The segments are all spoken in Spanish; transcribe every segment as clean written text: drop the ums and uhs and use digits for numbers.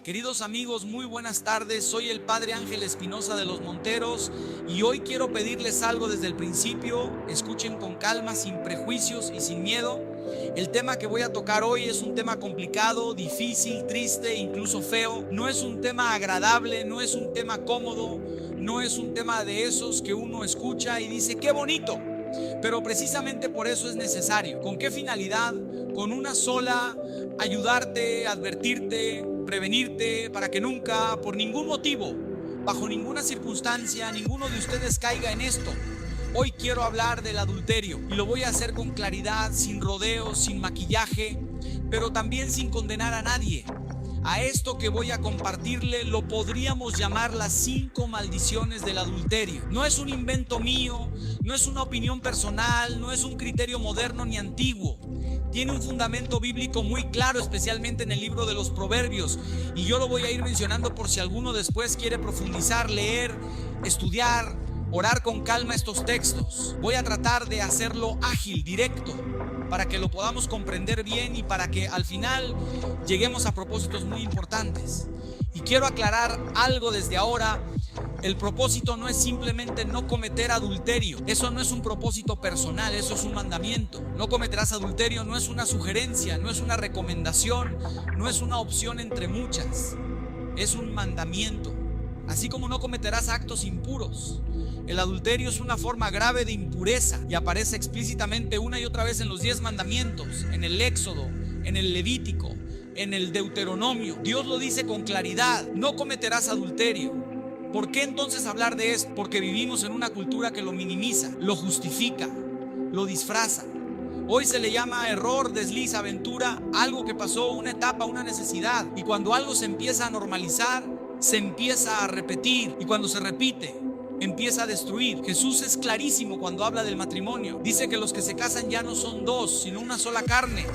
Queridos amigos, muy buenas tardes. Soy el Padre Ángel Espinosa de los Monteros y hoy quiero pedirles algo desde el principio. Escuchen con calma, sin prejuicios y sin miedo. El tema que voy a tocar hoy es un tema complicado, difícil, triste, incluso feo. No es un tema agradable, no es un tema cómodo, no es un tema de esos que uno escucha y dice ¡qué bonito! Pero precisamente por eso es necesario. ¿Con qué finalidad? Con una sola: ayudarte, advertirte, prevenirte para que nunca, por ningún motivo, bajo ninguna circunstancia, ninguno de ustedes caiga en esto. Hoy quiero hablar del adulterio y lo voy a hacer con claridad, sin rodeos, sin maquillaje, pero también sin condenar a nadie. A esto que voy a compartirle lo podríamos llamar las 5 maldiciones del adulterio. No es un invento mío, no es una opinión personal, no es un criterio moderno ni antiguo. Tiene un fundamento bíblico muy claro, especialmente en el libro de los Proverbios. Y yo lo voy a ir mencionando por si alguno después quiere profundizar, leer, estudiar, orar con calma estos textos. Voy a tratar de hacerlo ágil, directo, para que lo podamos comprender bien y para que al final lleguemos a propósitos muy importantes. Y quiero aclarar algo desde ahora. El propósito no es simplemente no cometer adulterio. Eso no es un propósito personal, eso es un mandamiento. No cometerás adulterio no es una sugerencia, no es una recomendación, no es una opción entre muchas. Es un mandamiento. Así como no cometerás actos impuros. El adulterio es una forma grave de impureza y aparece explícitamente una y otra vez en los 10 mandamientos, en el Éxodo, en el Levítico, en el Deuteronomio. Dios lo dice con claridad: no cometerás adulterio. ¿Por qué entonces hablar de esto? Porque vivimos en una cultura que lo minimiza, lo justifica, lo disfraza. Hoy se le llama error, desliz, aventura, algo que pasó, una etapa, una necesidad. Y cuando algo se empieza a normalizar, se empieza a repetir. Y cuando se repite, empieza a destruir. Jesús es clarísimo cuando habla del matrimonio. Dice que los que se casan ya no son dos, sino una sola carne,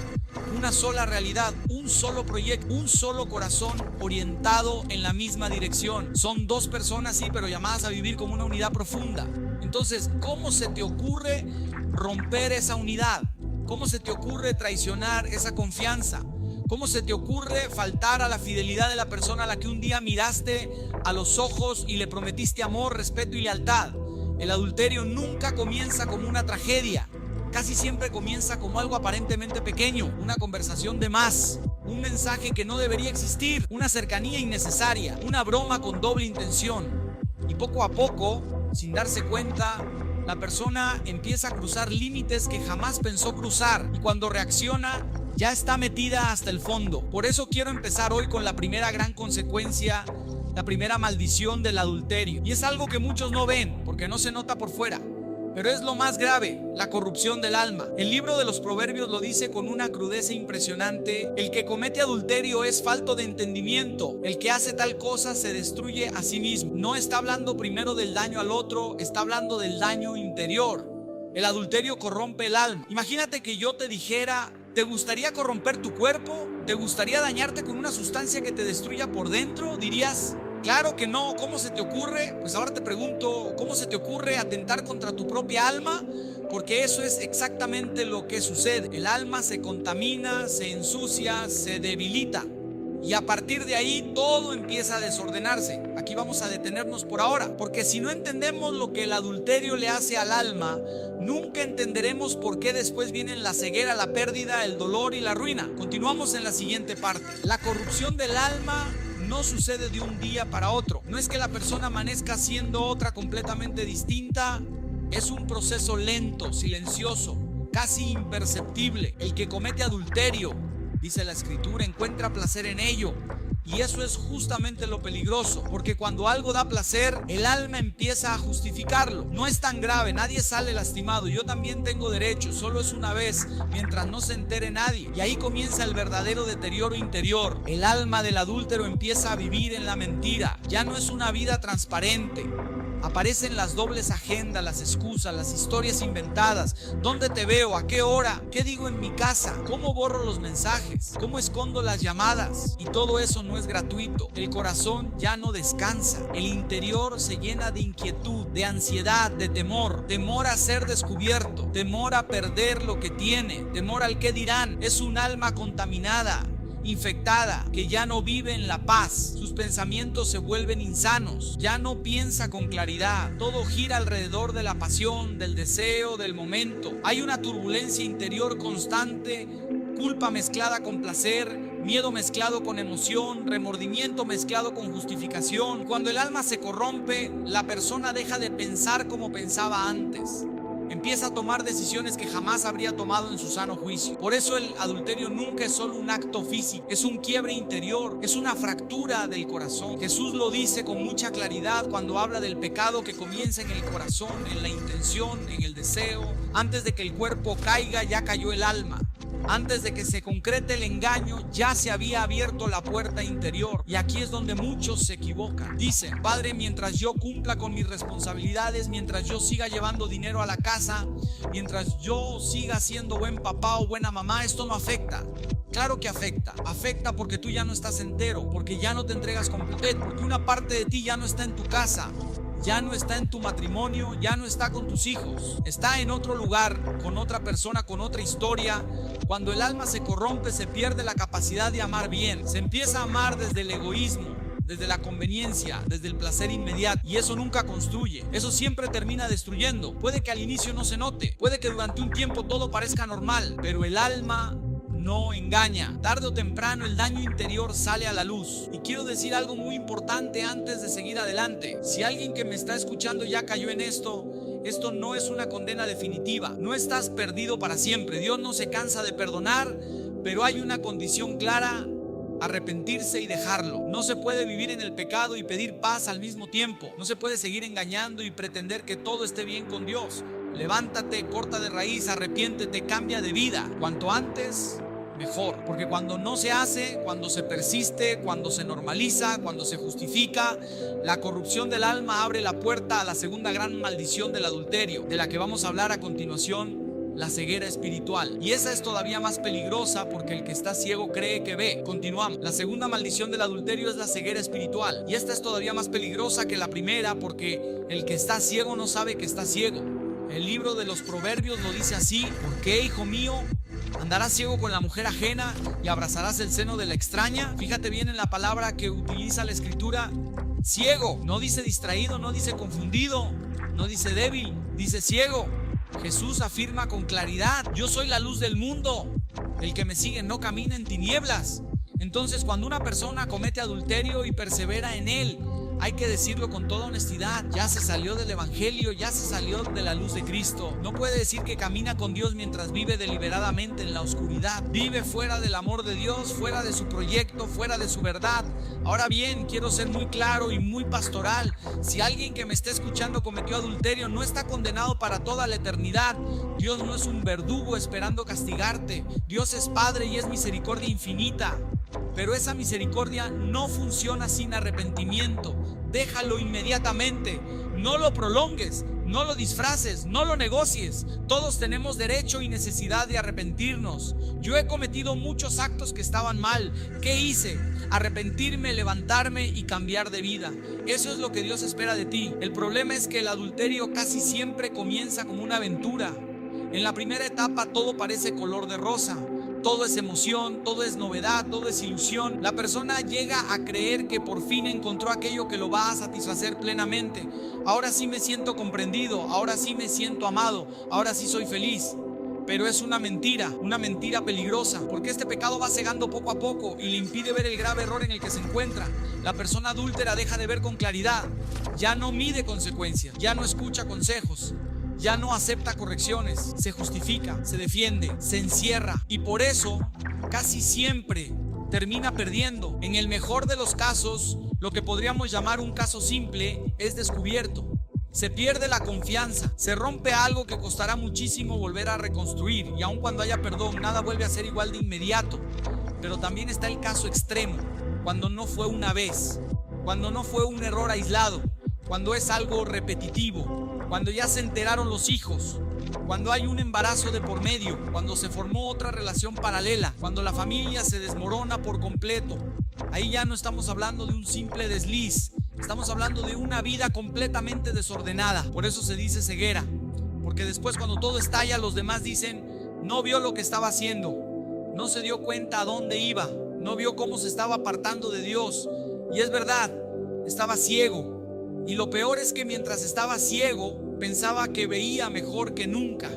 una sola realidad, un solo proyecto, un solo corazón orientado en la misma dirección. Son dos personas, sí, pero llamadas a vivir como una unidad profunda. Entonces, ¿cómo se te ocurre romper esa unidad? ¿Cómo se te ocurre traicionar esa confianza? ¿Cómo se te ocurre faltar a la fidelidad de la persona a la que un día miraste a los ojos y le prometiste amor, respeto y lealtad? El adulterio nunca comienza como una tragedia. Casi siempre comienza como algo aparentemente pequeño, una conversación de más, un mensaje que no debería existir, una cercanía innecesaria, una broma con doble intención. Y poco a poco, sin darse cuenta, la persona empieza a cruzar límites que jamás pensó cruzar, y cuando reacciona ya está metida hasta el fondo. Por eso quiero empezar hoy con la primera gran consecuencia, la primera maldición del adulterio. Y es algo que muchos no ven porque no se nota por fuera, pero es lo más grave: la corrupción del alma. El libro de los Proverbios lo dice con una crudeza impresionante: el que comete adulterio es falto de entendimiento, el que hace tal cosa se destruye a sí mismo. No está hablando primero del daño al otro, está hablando del daño interior. El adulterio corrompe el alma. Imagínate que yo te dijera: ¿te gustaría corromper tu cuerpo? ¿Te gustaría dañarte con una sustancia que te destruya por dentro? Dirías: claro que no. ¿Cómo se te ocurre? Pues ahora te pregunto: ¿cómo se te ocurre atentar contra tu propia alma? Porque eso es exactamente lo que sucede. El alma se contamina, se ensucia, se debilita. Y a partir de ahí todo empieza a desordenarse. Aquí vamos a detenernos por ahora, porque si no entendemos lo que el adulterio le hace al alma, nunca entenderemos por qué después vienen la ceguera, la pérdida, el dolor y la ruina. Continuamos en la siguiente parte. La corrupción del alma no sucede de un día para otro. No es que la persona amanezca siendo otra completamente distinta. Es un proceso lento, silencioso, casi imperceptible. El que comete adulterio, dice la Escritura, encuentra placer en ello. Y eso es justamente lo peligroso, porque cuando algo da placer, el alma empieza a justificarlo. No es tan grave, nadie sale lastimado. Yo también tengo derecho, solo es una vez, mientras no se entere nadie. Y ahí comienza el verdadero deterioro interior. El alma del adúltero empieza a vivir en la mentira. Ya no es una vida transparente. Aparecen las dobles agendas, las excusas, las historias inventadas. ¿Dónde te veo? ¿A qué hora? ¿Qué digo en mi casa? ¿Cómo borro los mensajes? ¿Cómo escondo las llamadas? Y todo eso no es gratuito. El corazón ya no descansa. El interior se llena de inquietud, de ansiedad, de temor. Temor a ser descubierto. Temor a perder lo que tiene. Temor al qué dirán. Es un alma contaminada. infectada, que ya no vive en la paz. Sus pensamientos se vuelven insanos, ya no piensa con claridad. Todo gira alrededor de la pasión, del deseo, del momento. Hay una turbulencia interior constante, culpa mezclada con placer, miedo mezclado con emoción, remordimiento mezclado con justificación. Cuando el alma se corrompe, la persona deja de pensar como pensaba antes. Empieza a tomar decisiones que jamás habría tomado en su sano juicio. Por eso el adulterio nunca es solo un acto físico, es un quiebre interior, es una fractura del corazón. Jesús lo dice con mucha claridad cuando habla del pecado que comienza en el corazón, en la intención, en el deseo. Antes de que el cuerpo caiga, ya cayó el alma. Antes de que se concrete el engaño, ya se había abierto la puerta interior. Y aquí es donde muchos se equivocan. Dicen: Padre, mientras yo cumpla con mis responsabilidades, mientras yo siga llevando dinero a la casa, mientras yo siga siendo buen papá o buena mamá, esto no afecta. Claro que afecta. Afecta porque tú ya no estás entero, porque ya no te entregas completo, porque una parte de ti ya no está en tu casa, ya no está en tu matrimonio, ya no está con tus hijos, está en otro lugar, con otra persona, con otra historia. Cuando el alma se corrompe, se pierde la capacidad de amar bien. Se empieza a amar desde el egoísmo, desde la conveniencia, desde el placer inmediato. Y eso nunca construye, eso siempre termina destruyendo. Puede que al inicio no se note, puede que durante un tiempo todo parezca normal, pero el alma no engaña. Tarde o temprano el daño interior sale a la luz. Y quiero decir algo muy importante antes de seguir adelante. Si alguien que me está escuchando ya cayó en esto no es una condena definitiva. No estás perdido para siempre. Dios no se cansa de perdonar, pero hay una condición clara: arrepentirse y dejarlo. No se puede vivir en el pecado y pedir paz al mismo tiempo. No se puede seguir engañando y pretender que todo esté bien con Dios. Levántate, corta de raíz, arrepiéntete, cambia de vida. Cuanto antes, mejor. Porque cuando no se hace, cuando se persiste, cuando se normaliza, cuando se justifica, la corrupción del alma abre la puerta a la segunda gran maldición del adulterio, de la que vamos a hablar a continuación: la ceguera espiritual. Y esa es todavía más peligrosa, porque el que está ciego cree que ve. Continuamos. La segunda maldición del adulterio es la ceguera espiritual. Y esta es todavía más peligrosa que la primera, porque el que está ciego no sabe que está ciego. El libro de los Proverbios lo dice así: ¿por qué, hijo mío, andarás ciego con la mujer ajena y abrazarás el seno de la extraña? Fíjate bien en la palabra que utiliza la escritura: ciego. No dice distraído, no dice confundido, no dice débil, dice ciego. Jesús afirma con claridad: yo soy la luz del mundo, el que me sigue no camina en tinieblas. Entonces, cuando una persona comete adulterio y persevera en él, hay que decirlo con toda honestidad: ya se salió del evangelio, ya se salió de la luz de Cristo. No puede decir que camina con Dios mientras vive deliberadamente en la oscuridad. Vive fuera del amor de Dios, fuera de su proyecto, fuera de su verdad. Ahora bien, quiero ser muy claro y muy pastoral. Si alguien que me está escuchando cometió adulterio, no está condenado para toda la eternidad. Dios no es un verdugo esperando castigarte. Dios es Padre y es misericordia infinita. Pero esa misericordia no funciona sin arrepentimiento. Déjalo inmediatamente. No lo prolongues, no lo disfraces, no lo negocies. Todos tenemos derecho y necesidad de arrepentirnos. Yo he cometido muchos actos que estaban mal. ¿Qué hice? Arrepentirme, levantarme y cambiar de vida. Eso es lo que Dios espera de ti. El problema es que el adulterio casi siempre comienza como una aventura. En la primera etapa todo parece color de rosa. Todo es emoción, todo es novedad, todo es ilusión. La persona llega a creer que por fin encontró aquello que lo va a satisfacer plenamente. Ahora sí me siento comprendido, ahora sí me siento amado, ahora sí soy feliz. Pero es una mentira peligrosa, porque este pecado va cegando poco a poco y le impide ver el grave error en el que se encuentra. La persona adúltera deja de ver con claridad, ya no mide consecuencias, ya no escucha consejos, ya no acepta correcciones, se justifica, se defiende, se encierra, y por eso casi siempre termina perdiendo. En el mejor de los casos, lo que podríamos llamar un caso simple es descubierto. Se pierde la confianza, se rompe algo que costará muchísimo volver a reconstruir, y aun cuando haya perdón, nada vuelve a ser igual de inmediato. Pero también está el caso extremo, cuando no fue una vez, cuando no fue un error aislado, cuando es algo repetitivo, cuando ya se enteraron los hijos, cuando hay un embarazo de por medio, cuando se formó otra relación paralela, cuando la familia se desmorona por completo. Ahí ya no estamos hablando de un simple desliz, estamos hablando de una vida completamente desordenada. Por eso se dice ceguera, porque después, cuando todo estalla, los demás dicen: no vio lo que estaba haciendo, no se dio cuenta a dónde iba, no vio cómo se estaba apartando de Dios. Y es verdad, estaba ciego. Y lo peor es que mientras estaba ciego, pensaba que veía mejor que nunca.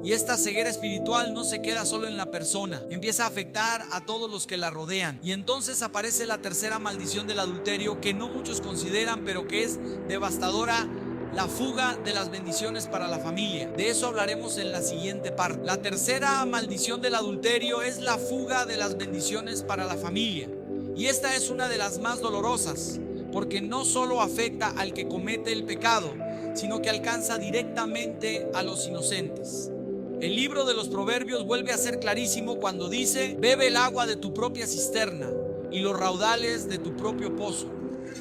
Y esta ceguera espiritual no se queda solo en la persona, empieza a afectar a todos los que la rodean. Y entonces aparece la tercera maldición del adulterio, que no muchos consideran, pero que es devastadora: la fuga de las bendiciones para la familia. De eso hablaremos en la siguiente parte. La tercera maldición del adulterio es la fuga de las bendiciones para la familia. Y esta es una de las más dolorosas, porque no solo afecta al que comete el pecado, sino que alcanza directamente a los inocentes. El libro de los Proverbios vuelve a ser clarísimo cuando dice: bebe el agua de tu propia cisterna y los raudales de tu propio pozo.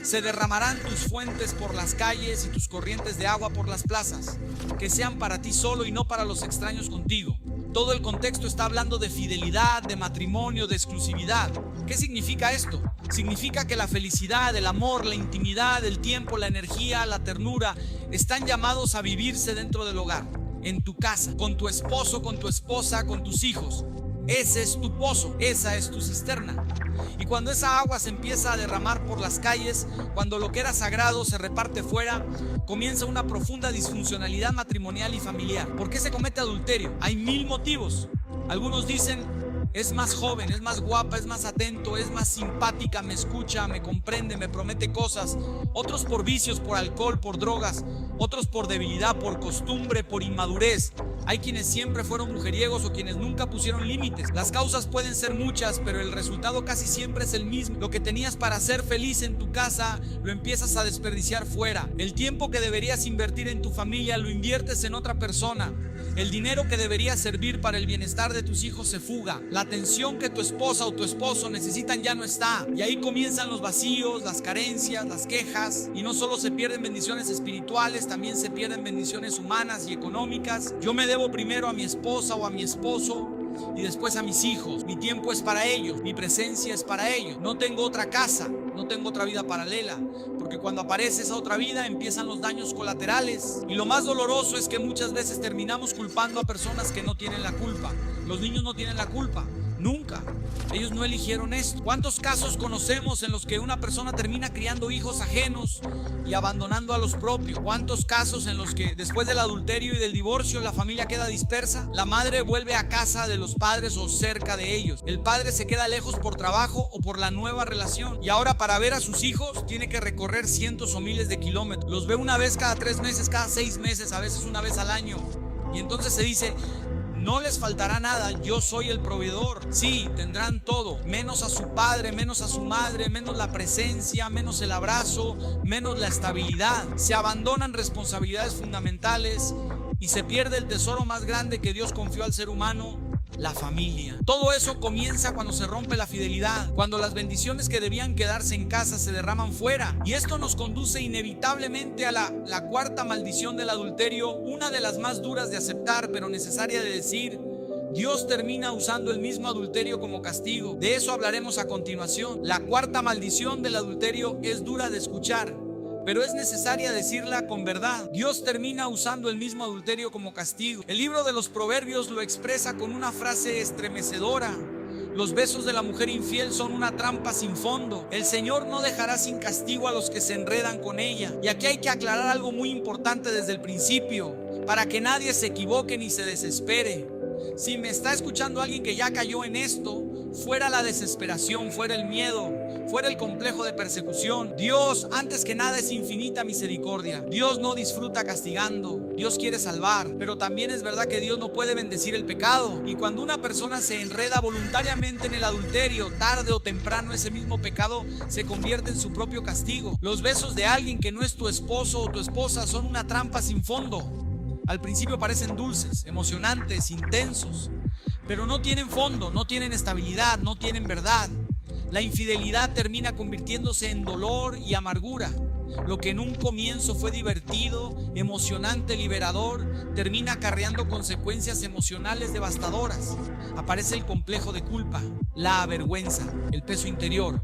Se derramarán tus fuentes por las calles y tus corrientes de agua por las plazas, que sean para ti solo y no para los extraños contigo. Todo el contexto está hablando de fidelidad, de matrimonio, de exclusividad. ¿Qué significa esto? Significa que la felicidad, el amor, la intimidad, el tiempo, la energía, la ternura están llamados a vivirse dentro del hogar, en tu casa, con tu esposo, con tu esposa, con tus hijos. Ese es tu pozo, esa es tu cisterna. Y cuando esa agua se empieza a derramar por las calles, cuando lo que era sagrado se reparte fuera, comienza una profunda disfuncionalidad matrimonial y familiar. ¿Por qué se comete adulterio? Hay 1000 motivos. Algunos dicen: es más joven, es más guapa, es más atento, es más simpática, me escucha, me comprende, me promete cosas. Otros por vicios, por alcohol, por drogas. Otros por debilidad, por costumbre, por inmadurez. Hay quienes siempre fueron mujeriegos o quienes nunca pusieron límites. Las causas pueden ser muchas, pero el resultado casi siempre es el mismo. Lo que tenías para ser feliz en tu casa, lo empiezas a desperdiciar fuera. El tiempo que deberías invertir en tu familia, lo inviertes en otra persona. El dinero que debería servir para el bienestar de tus hijos se fuga. La atención que tu esposa o tu esposo necesitan ya no está. Y ahí comienzan los vacíos, las carencias, las quejas. Y no solo se pierden bendiciones espirituales, también se pierden bendiciones humanas y económicas. Yo me debo primero a mi esposa o a mi esposo y después a mis hijos. Mi tiempo es para ellos, mi presencia es para ellos. No tengo otra casa, no tengo otra vida paralela, porque cuando aparece esa otra vida empiezan los daños colaterales. Y lo más doloroso es que muchas veces terminamos culpando a personas que no tienen la culpa. Los niños no tienen la culpa, nunca. Ellos no eligieron esto. ¿Cuántos casos conocemos en los que una persona termina criando hijos ajenos y abandonando a los propios? ¿Cuántos casos en los que después del adulterio y del divorcio la familia queda dispersa? La madre vuelve a casa de los padres o cerca de ellos. El padre se queda lejos por trabajo o por la nueva relación. Y ahora, para ver a sus hijos tiene que recorrer cientos o miles de kilómetros. Los ve una vez cada 3 meses, cada 6 meses, a veces una vez al año. Y entonces se dice: no les faltará nada, yo soy el proveedor. Sí, tendrán todo, menos a su padre, menos a su madre, menos la presencia, menos el abrazo, menos la estabilidad. Se abandonan responsabilidades fundamentales y se pierde el tesoro más grande que Dios confió al ser humano: la familia. Todo eso comienza cuando se rompe la fidelidad, cuando las bendiciones que debían quedarse en casa se derraman fuera. Y esto nos conduce inevitablemente a la cuarta maldición del adulterio, una de las más duras de aceptar, pero necesaria de decir. Dios termina usando el mismo adulterio como castigo. De eso hablaremos a continuación. La cuarta maldición del adulterio es dura de escuchar, pero es necesaria decirla con verdad. Dios termina usando el mismo adulterio como castigo. El libro de los Proverbios lo expresa con una frase estremecedora: los besos de la mujer infiel son una trampa sin fondo. El Señor no dejará sin castigo a los que se enredan con ella. Y aquí hay que aclarar algo muy importante desde el principio, para que nadie se equivoque ni se desespere. Si me está escuchando alguien que ya cayó en esto, fuera la desesperación, fuera el miedo, fuera el complejo de persecución. Dios, antes que nada, es infinita misericordia. Dios no disfruta castigando. Dios quiere salvar, pero también es verdad que Dios no puede bendecir el pecado. Y cuando una persona se enreda voluntariamente en el adulterio, tarde o temprano ese mismo pecado se convierte en su propio castigo. Los besos de alguien que no es tu esposo o tu esposa son una trampa sin fondo. Al principio parecen dulces, emocionantes, intensos, pero no tienen fondo, no tienen estabilidad, no tienen verdad. La infidelidad termina convirtiéndose en dolor y amargura. Lo que en un comienzo fue divertido, emocionante, liberador, termina acarreando consecuencias emocionales devastadoras. Aparece el complejo de culpa, la vergüenza, el peso interior.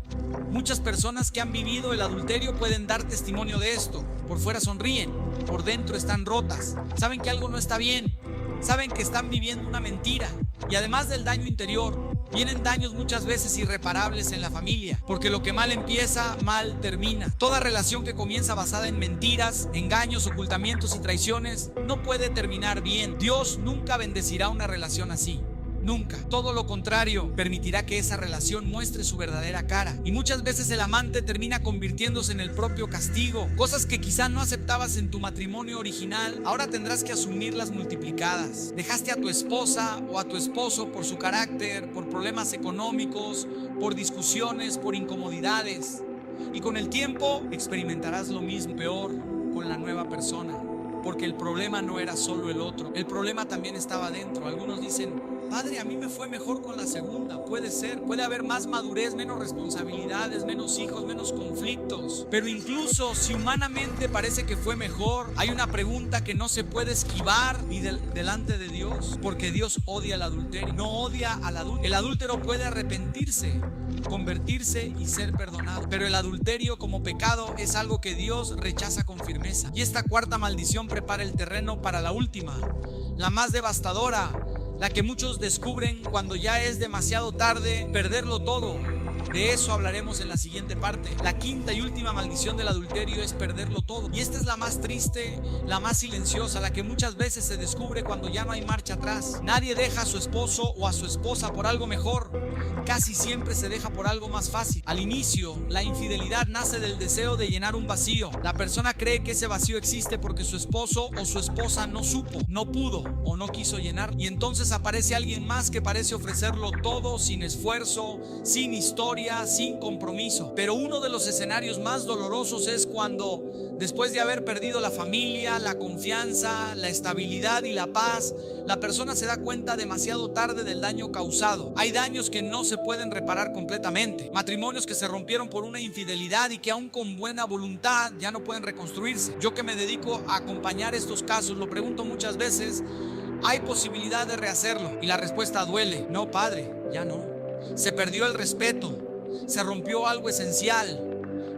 Muchas personas que han vivido el adulterio pueden dar testimonio de esto. Por fuera sonríen, por dentro están rotas. Saben que algo no está bien, saben que están viviendo una mentira. Y además del daño interior, vienen daños muchas veces irreparables en la familia, porque lo que mal empieza, mal termina. Toda relación que comienza basada en mentiras, engaños, ocultamientos y traiciones no puede terminar bien. Dios nunca bendecirá una relación así. Nunca. Todo lo contrario, permitirá que esa relación muestre su verdadera cara. Y muchas veces el amante termina convirtiéndose en el propio castigo. Cosas que quizá no aceptabas en tu matrimonio original, ahora tendrás que asumirlas multiplicadas. Dejaste a tu esposa o a tu esposo por su carácter, por problemas económicos, por discusiones, por incomodidades. Y con el tiempo experimentarás lo mismo, peor, con la nueva persona. Porque el problema no era solo el otro, el problema también estaba dentro. Algunos dicen: padre, a mí me fue mejor con la segunda. Puede ser, puede haber más madurez, menos responsabilidades, menos hijos, menos conflictos. Pero incluso si humanamente parece que fue mejor, hay una pregunta que no se puede esquivar ni delante de Dios, porque Dios odia el adulterio, no odia al adúltero. El adúltero puede arrepentirse, convertirse y ser perdonado, pero el adulterio como pecado es algo que Dios rechaza con firmeza. Y esta cuarta maldición prepara el terreno para la última, la más devastadora, la que muchos descubren cuando ya es demasiado tarde, perderlo todo. De eso hablaremos en la siguiente parte. La quinta y última maldición del adulterio es perderlo todo. Y esta es la más triste, la más silenciosa, la que muchas veces se descubre cuando ya no hay marcha atrás. Nadie deja a su esposo o a su esposa por algo mejor. Casi siempre se deja por algo más fácil. Al inicio, la infidelidad nace del deseo de llenar un vacío. La persona cree que ese vacío existe porque su esposo o su esposa no supo, no pudo o no quiso llenar. Y entonces aparece alguien más que parece ofrecerlo todo sin esfuerzo, sin historia, sin compromiso. Pero uno de los escenarios más dolorosos es cuando, después de haber perdido la familia, la confianza, la estabilidad y la paz, la persona se da cuenta demasiado tarde del daño causado. Hay daños que no se pueden reparar completamente. Matrimonios que se rompieron por una infidelidad y que aún con buena voluntad ya no pueden reconstruirse. Yo que me dedico a acompañar estos casos, lo pregunto muchas veces: ¿hay posibilidad de rehacerlo? Y la respuesta duele. No, padre, ya no. Se perdió el respeto. Se rompió algo esencial.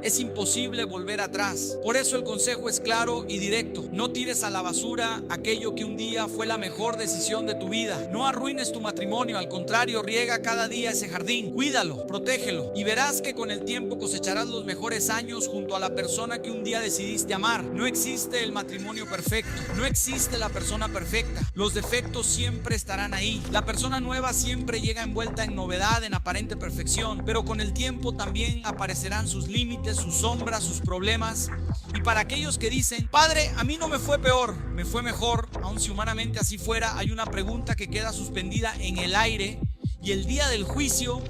Es imposible volver atrás. Por eso el consejo es claro y directo: no tires a la basura aquello que un día fue la mejor decisión de tu vida. No arruines tu matrimonio, al contrario, riega cada día ese jardín. Cuídalo, protégelo y verás que con el tiempo cosecharás los mejores años junto a la persona que un día decidiste amar. No existe el matrimonio perfecto, no existe la persona perfecta. Los defectos siempre estarán ahí. La persona nueva siempre llega envuelta en novedad, en aparente perfección, pero con el tiempo también aparecerán sus límites, sus sombras, sus problemas. Y para aquellos que dicen: padre, a mí no me fue peor, me fue mejor, aun si humanamente así fuera, hay una pregunta que queda suspendida en el aire: y el día del juicio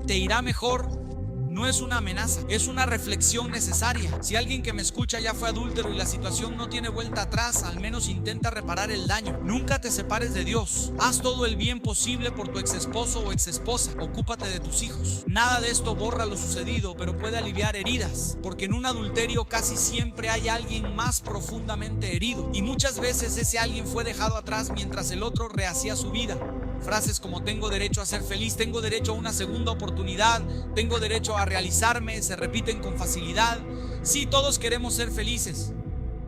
te irá mejor. No es una amenaza, es una reflexión necesaria. Si alguien que me escucha ya fue adúltero y la situación no tiene vuelta atrás, al menos intenta reparar el daño. Nunca te separes de Dios. Haz todo el bien posible por tu ex esposo o ex esposa. Ocúpate de tus hijos. Nada de esto borra lo sucedido, pero puede aliviar heridas, porque en un adulterio casi siempre hay alguien más profundamente herido, y muchas veces ese alguien fue dejado atrás mientras el otro rehacía su vida. Frases como: tengo derecho a ser feliz, tengo derecho a una segunda oportunidad, tengo derecho a realizarme, se repiten con facilidad. Sí, todos queremos ser felices,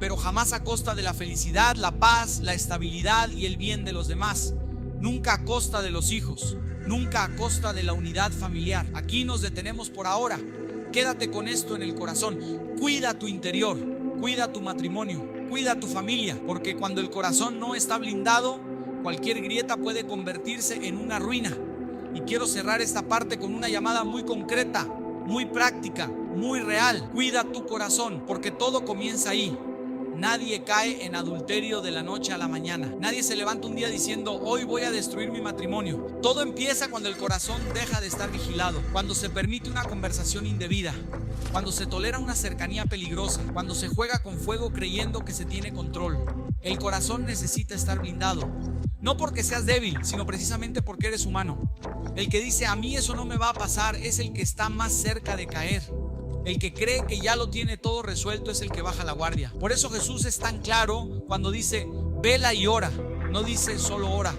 pero jamás a costa de la felicidad, la paz, la estabilidad y el bien de los demás. Nunca a costa de los hijos, nunca a costa de la unidad familiar. Aquí nos detenemos por ahora. Quédate con esto en el corazón. Cuida tu interior, cuida tu matrimonio, cuida tu familia, porque cuando el corazón no está blindado, cualquier grieta puede convertirse en una ruina. Y quiero cerrar esta parte con una llamada muy concreta, muy práctica, muy real. Cuida tu corazón, porque todo comienza ahí. Nadie cae en adulterio de la noche a la mañana. Nadie se levanta un día diciendo: hoy voy a destruir mi matrimonio. Todo empieza cuando el corazón deja de estar vigilado, cuando se permite una conversación indebida, cuando se tolera una cercanía peligrosa, cuando se juega con fuego creyendo que se tiene control. El corazón necesita estar blindado. No porque seas débil, sino precisamente porque eres humano. El que dice: a mí eso no me va a pasar, es el que está más cerca de caer. El que cree que ya lo tiene todo resuelto es el que baja la guardia. Por eso Jesús es tan claro cuando dice: vela y ora. No dice solo ora,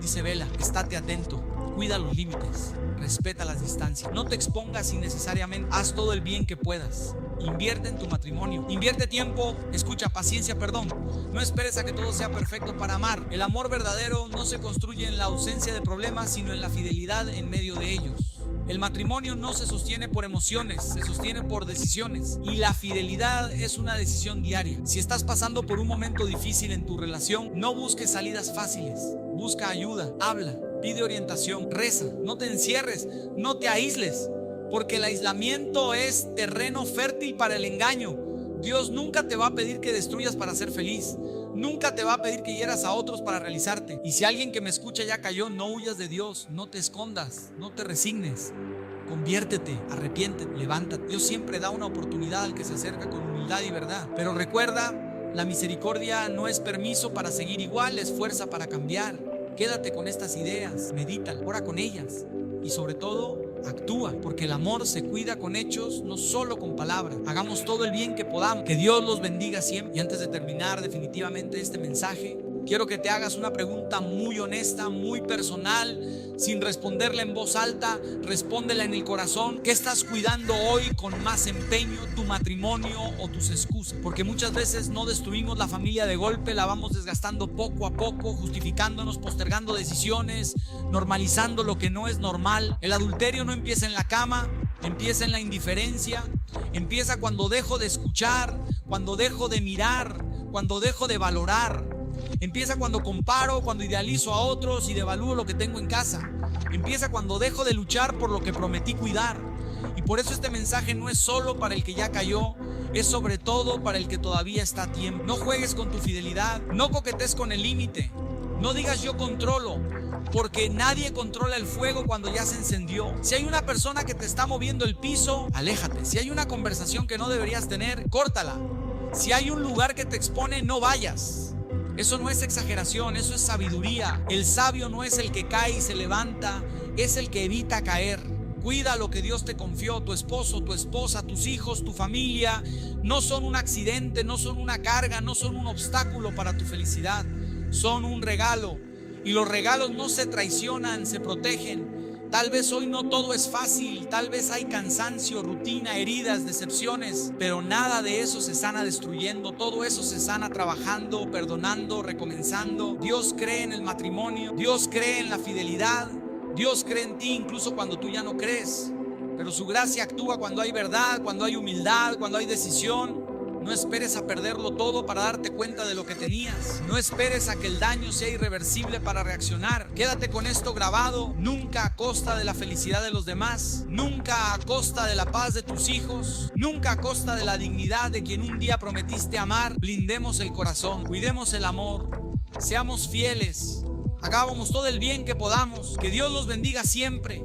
dice vela, estate atento, cuida los límites. respeta las distancias. No te expongas innecesariamente. Haz todo el bien que puedas. Invierte en tu matrimonio. Invierte tiempo, escucha, paciencia, perdón. No esperes a que todo sea perfecto para amar. El amor verdadero no se construye en la ausencia de problemas, sino en la fidelidad en medio de ellos. El matrimonio no se sostiene por emociones, se sostiene por decisiones. Y la fidelidad es una decisión diaria. Si estás pasando por un momento difícil en tu relación, no busques salidas fáciles. Busca ayuda, habla, pide orientación, reza. No te encierres, no te aísles, porque el aislamiento es terreno fértil para el engaño. Dios nunca te va a pedir que destruyas para ser feliz. Nunca te va a pedir que hieras a otros para realizarte. Y si alguien que me escucha ya cayó, no huyas de Dios, no te escondas, no te resignes. Conviértete, arrepiéntete, levántate. Dios siempre da una oportunidad al que se acerca con humildad y verdad. Pero recuerda, la misericordia no es permiso para seguir igual, es fuerza para cambiar. Quédate con estas ideas, medítala, ora con ellas y sobre todo, actúa, porque el amor se cuida con hechos, no solo con palabras. Hagamos todo el bien que podamos. Que Dios los bendiga siempre. Y antes de terminar definitivamente este mensaje, quiero que te hagas una pregunta muy honesta, muy personal, sin responderla en voz alta. Respóndela en el corazón. ¿Qué estás cuidando hoy con más empeño, tu matrimonio o tus excusas? Porque muchas veces no destruimos la familia de golpe, la vamos desgastando poco a poco, justificándonos, postergando decisiones, normalizando lo que no es normal. El adulterio no empieza en la cama, empieza en la indiferencia. Empieza cuando dejo de escuchar, cuando dejo de mirar, cuando dejo de valorar. Empieza cuando comparo, cuando idealizo a otros y devalúo lo que tengo en casa. Empieza cuando dejo de luchar por lo que prometí cuidar. Y por eso este mensaje no es solo para el que ya cayó, es sobre todo para el que todavía está a tiempo. No juegues con tu fidelidad, no coquetes con el límite, no digas yo controlo, porque nadie controla el fuego cuando ya se encendió. Si hay una persona que te está moviendo el piso, aléjate. Si hay una conversación que no deberías tener, córtala. Si hay un lugar que te expone, no vayas. Eso no es exageración, eso es sabiduría. El sabio no es el que cae y se levanta, es el que evita caer. Cuida lo que Dios te confió. Tu esposo, tu esposa, tus hijos, tu familia no son un accidente, no son una carga, no son un obstáculo para tu felicidad. Son un regalo. Y los regalos no se traicionan, se protegen. Tal vez hoy no todo es fácil, tal vez hay cansancio, rutina, heridas, decepciones, pero nada de eso se sana destruyendo. Todo eso se sana trabajando, perdonando, recomenzando. Dios cree en el matrimonio, Dios cree en la fidelidad, Dios cree en ti incluso cuando tú ya no crees. Pero su gracia actúa cuando hay verdad, cuando hay humildad, cuando hay decisión. No esperes a perderlo todo para darte cuenta de lo que tenías. No esperes a que el daño sea irreversible para reaccionar. Quédate con esto grabado. Nunca a costa de la felicidad de los demás. Nunca a costa de la paz de tus hijos. Nunca a costa de la dignidad de quien un día prometiste amar. Blindemos el corazón. Cuidemos el amor. Seamos fieles. Hagamos todo el bien que podamos. Que Dios los bendiga siempre.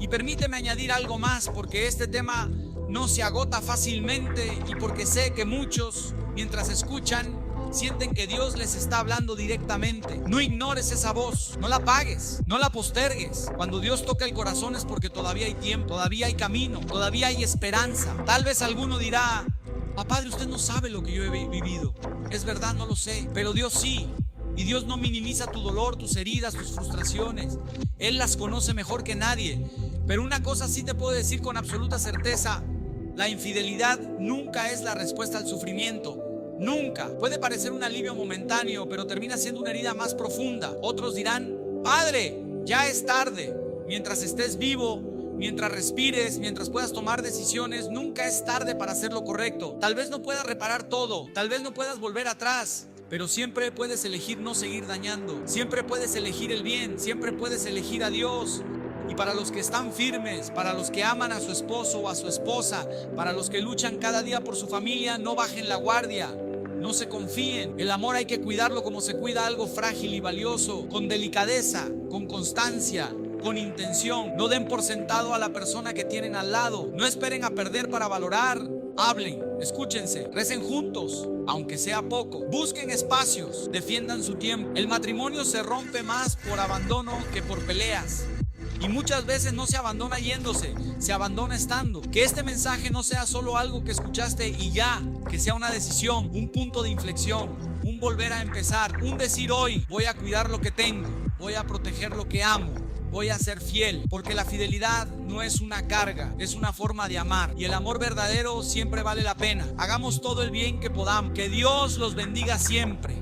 Y permíteme añadir algo más, porque este tema no se agota fácilmente y porque sé que muchos, mientras escuchan, sienten que Dios les está hablando directamente. No ignores esa voz, no la apagues, no la postergues. Cuando Dios toca el corazón es porque todavía hay tiempo, todavía hay camino, todavía hay esperanza. Tal vez alguno dirá: padre, usted no sabe lo que yo he vivido. Es verdad, no lo sé, pero Dios sí. Y Dios no minimiza tu dolor, tus heridas, tus frustraciones. Él las conoce mejor que nadie. Pero una cosa sí te puedo decir con absoluta certeza: la infidelidad nunca es la respuesta al sufrimiento. Nunca. Puede parecer un alivio momentáneo, pero termina siendo una herida más profunda. Otros dirán: padre, ya es tarde. Mientras estés vivo, mientras respires, mientras puedas tomar decisiones, nunca es tarde para hacer lo correcto. Tal vez no puedas reparar todo, tal vez no puedas volver atrás, pero siempre puedes elegir no seguir dañando. Siempre puedes elegir el bien, siempre puedes elegir a Dios. Y para los que están firmes, para los que aman a su esposo o a su esposa, para los que luchan cada día por su familia, no bajen la guardia, no se confíen. El amor hay que cuidarlo como se cuida algo frágil y valioso, con delicadeza, con constancia, con intención. No den por sentado a la persona que tienen al lado. No esperen a perder para valorar. Hablen, escúchense, recen juntos, aunque sea poco. Busquen espacios, defiendan su tiempo. El matrimonio se rompe más por abandono que por peleas. Y muchas veces no se abandona yéndose, se abandona estando. Que este mensaje no sea solo algo que escuchaste y ya, que sea una decisión, un punto de inflexión, un volver a empezar, un decir: hoy voy a cuidar lo que tengo, voy a proteger lo que amo, voy a ser fiel, porque la fidelidad no es una carga, es una forma de amar, y el amor verdadero siempre vale la pena. Hagamos todo el bien que podamos. Que Dios los bendiga siempre.